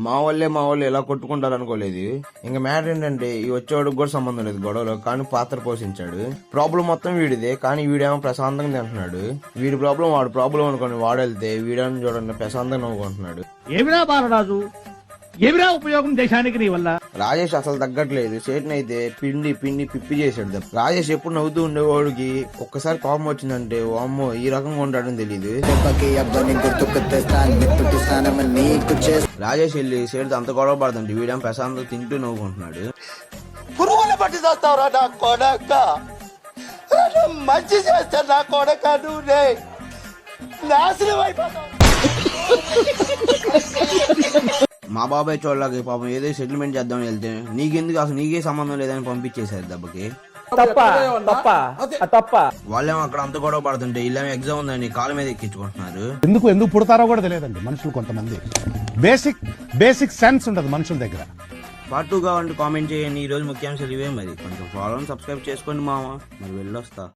మా వాళ్ళు ఎలా కొట్టుకుంటారు అనుకోలేదు. ఇంకా మ్యాటర్ ఏంటంటే ఈ వచ్చేవాడికి కూడా సంబంధం లేదు గొడవలో, కానీ పాత్ర పోషించాడు. ప్రాబ్లం మొత్తం వీడిదే, కానీ వీడేమో ప్రశాంతంగా తింటున్నాడు. వీడి ప్రాబ్లం వాడు ప్రాబ్లం అనుకోని వాడు వెళ్తే వీడని చూడండి ప్రశాంతంగా నవ్వుకుంటున్నాడు. ఏమిరా బాలరాజు, ఏమిరా ఉపయోగం దేశానికి నీ వల్ల? రాజేష్ అసలు తగ్గట్లేదు. చేతిని అయితే పిండి పిప్పి చేసాడు. రాజేష్ ఎప్పుడు నవ్వుతూ ఉండేవాడికి ఒక్కసారి కోపం వచ్చిందంటే అమ్మో ఈ రకంగా ఉంటాడని తెలియదు. రాజేష్ వెళ్ళి చేతితో అంత గొడవ పడుతుంటే వీడేమో ప్రశాంతంగా తింటూ నవ్వుకుంటున్నాడు. పురుగులు పట్టి చేస్తావురా నా కొడక, మంచి చేస్తా నా కొడక, నువ్వు నాశనం అయిపోతావు. మా బాబాయ్ చోళ్ళకి పాపం ఏదో సెటిల్మెంట్ చేద్దామని వెళ్తే నీకెందుకు అసలు నీకే సంబంధం లేదని పంపించేశారు దెబ్బకి. వాళ్ళేమో అక్కడ అంత గొడవ పడుతుంటే వీళ్ళేమో ఎగ్జామ్ ఉందని కాళ్ళ మీద ఎక్కించుకుంటున్నారు. ఎందుకు పుడతారో కూడా తెలియదండి మనుషులు. కొంతమంది బేసిక్ సెన్స్ ఉండదు మనుషుల దగ్గర. పార్ట్ 2 కావాలంటే కామెంట్ చేయండి. ఈ రోజు ముఖ్యాంశాలు ఇవే. మరి కొంచెం ఫాలో సబ్స్క్రైబ్ చేసుకోండి మామ. మరి వెళ్ళొస్తా.